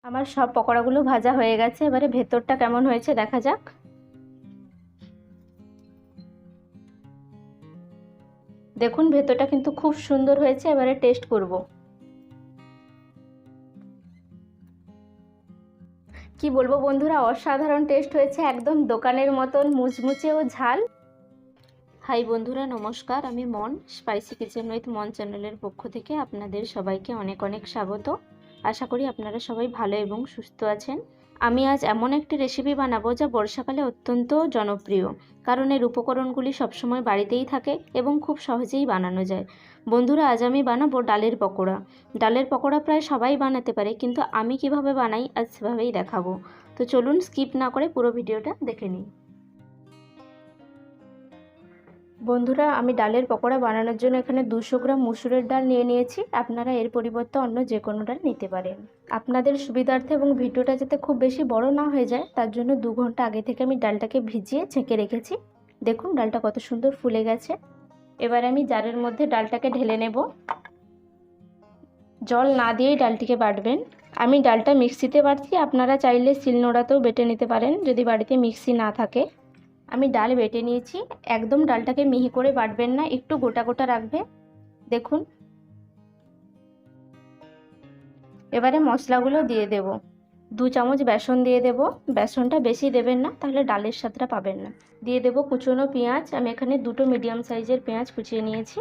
আমার সব পকোড়াগুলো ভাজা হয়ে গেছে, এবারে ভেতরটা কেমন হয়েছে দেখা যাক। দেখুন ভেতরটা কিন্তু খুব সুন্দর হয়েছে, এবারে টেস্ট করব। কি বলবো বন্ধুরা, অসাধারণ টেস্ট হয়েছে, একদম দোকানের মতন মুচমুচে ও ঝাল। হাই বন্ধুরা, নমস্কার। আমি মন, স্পাইসি কিচেন উইথ মন চ্যানেলের পক্ষ থেকে আপনাদের সবাইকে অনেক অনেক স্বাগত। আশা করি আপনারা সবাই ভালো এবং সুস্থ আছেন। আমি আজ এমন একটি রেসিপি বানাবো যা বর্ষাকালে অত্যন্ত জনপ্রিয়, কারণ এর উপকরণগুলি সবসময় বাড়িতেই থাকে এবং খুব সহজেই বানানো যায়। বন্ধুরা, আজ আমি বানাবো ডালের পকোড়া। ডালের পকোড়া প্রায় সবাই বানাতে পারে, কিন্তু আমি কিভাবে বানাই আজ সেভাবেই দেখাবো। তো চলুন স্কিপ না করে পুরো ভিডিওটা দেখে নিই। বন্ধুরা, আমি ডালের পকোড়া বানানোর জন্য এখানে 200 গ্রাম মুসুরের ডাল নিয়ে নিয়েছি। আপনারা এর পরিবর্তে অন্য যে কোনো ডাল নিতে পারেন। আপনাদের সুবিধার্থে এবং ভিডিওটা যাতে খুব বেশি বড় না হয়ে যায় তার জন্য 2 ঘন্টা আগে থেকে আমি ডালটাকে ভিজিয়ে ছেঁকে রেখেছি। দেখুন ডালটা কত সুন্দর ফুলে গেছে। এবার আমি জারের মধ্যে ডালটাকে ঢেলে নেব। জল না দিয়েই ডালটিকে বাটবেন। আমি ডালটা মিক্সিতে বাটছি, আপনারা চাইলে শিলনোড়াতেও বেটে নিতে পারেন যদি বাড়িতে মিক্সি না থাকে। আমি ডাল বেটে নিয়েছি। একদম ডালটাকে মিহি করে বাটবেন না, একটু গোটা গোটা রাখবে। দেখুন, এবারে মশলাগুলো দিয়ে দেব। 2 চামচ বেসন দিয়ে দেব। বেসনটা বেশি দেবেন না, তাহলে ডালের স্বাদটা পাবেন না। দিয়ে দেব কুচনো পেঁয়াজ। আমি এখানে 2টো মিডিয়াম সাইজের পেঁয়াজ কুচিয়ে নিয়েছি।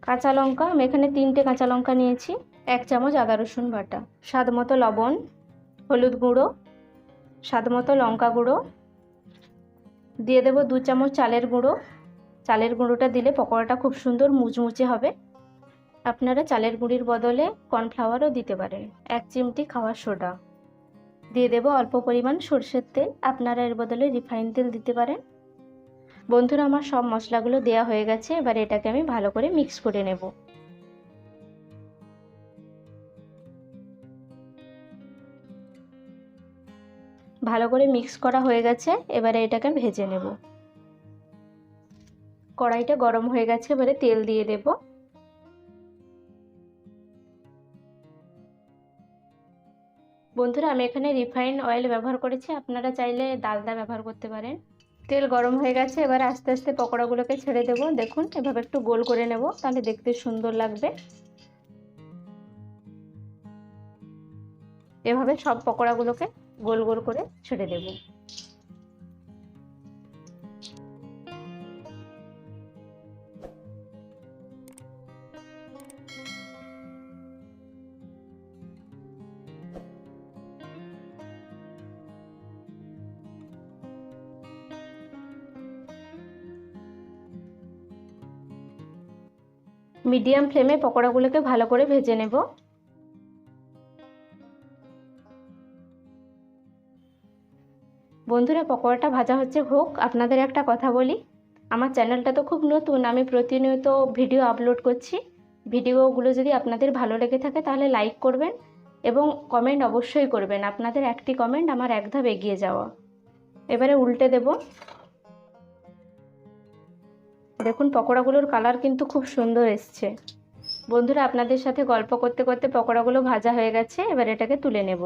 কাঁচা লঙ্কা, আমি এখানে 3টে কাঁচা লঙ্কা নিয়েছি। 1 চামচ আদা রসুন বাটা। স্বাদ মতো লবণ, হলুদ গুঁড়ো, স্বাদ মতো লঙ্কা গুঁড়ো। দিয়ে দেব 2 চামচ চালের গুঁড়ো। চালের গুঁড়োটা দিলে পকোড়াটা খুব সুন্দর মুচমুচে হবে। আপনারা চালের গুঁড়ির বদলে কর্নফ্লাওয়ারও দিতে পারেন। 1 চিমটি খাওয়ার সোডা। দিয়ে দেব অল্প পরিমাণ সরষের তেল, আপনারা এর বদলে রিফাইন তেল দিতে পারেন। বন্ধুরা, আমার সব মশলাগুলো দেওয়া হয়ে গেছে, এবার এটাকে আমি ভালো করে মিক্স করে নেব। ভালো করে মিক্স করা হয়ে গেছে, এবারে এটাকে ভেজে নেব। কড়াইটা গরম হয়ে গেছে, এবারে তেল দিয়ে দেব। বন্ধুরা, আমি এখানে রিফাইন অয়েল ব্যবহার করেছি, আপনারা চাইলে ডালডা ব্যবহার করতে পারেন। তেল গরম হয়ে গেছে, এবার আস্তে আস্তে পকোড়াগুলোকে ছেড়ে দেব। দেখুন এভাবে একটু গোল করে নেব, তাহলে দেখতে সুন্দর লাগবে। এভাবে সব পকোড়াগুলোকে গোল গোল করে ছেড়ে দেব। মিডিয়াম ফ্লেমে পকোড়াগুলোকে ভালো করে ভেজে নেব। বন্ধুরা, পকোড়াটা ভাজা হচ্ছে হোক, আপনাদের একটা কথা বলি। আমার চ্যানেলটা তো খুব নতুন, আমি প্রতিনিয়ত ভিডিও আপলোড করছি। ভিডিওগুলো যদি আপনাদের ভালো লেগে থাকে তাহলে লাইক করবেন এবং কমেন্ট অবশ্যই করবেন। আপনাদের একটি কমেন্ট আমার এক ধাপ এগিয়ে যাওয়া। এবারে উল্টে দেব। দেখুন পকোড়াগুলোর কালার কিন্তু খুব সুন্দর এসছে। বন্ধুরা, আপনাদের সাথে গল্প করতে করতে পকোড়াগুলো ভাজা হয়ে গেছে, এবার এটাকে তুলে নেব।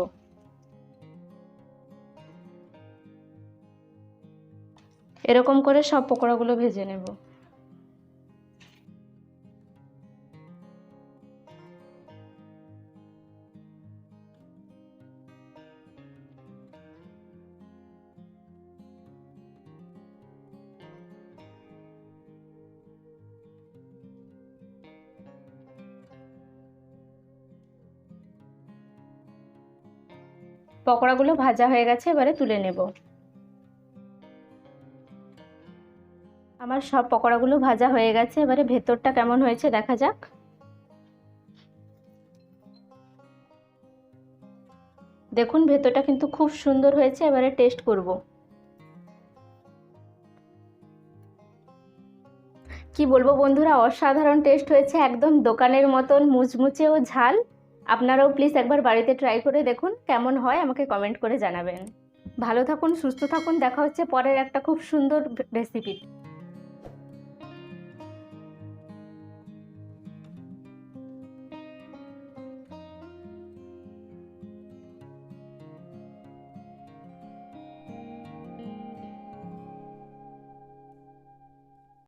এরকম করে সব পকোড়াগুলো ভেজে নেব। পকোড়াগুলো ভাজা হয়ে গেছে, এবারে তুলে নেব। আমার সব পকোড়াগুলো ভাজা হয়ে গেছে, এবারে ভেতরটা কেমন হয়েছে দেখা যাক। দেখুন ভেতরটা কিন্তু খুব সুন্দর হয়েছে, এবারে টেস্ট করব। কি বলবো বন্ধুরা, অসাধারণ টেস্ট হয়েছে, একদম দোকানের মতন মুচমুচে ও ঝাল। আপনারাও প্লিজ একবার বাড়িতে ট্রাই করে দেখুন, কেমন হয় আমাকে কমেন্ট করে জানাবেন। ভালো থাকুন, সুস্থ থাকুন, দেখা হচ্ছে পরের একটা খুব সুন্দর রেসিপি।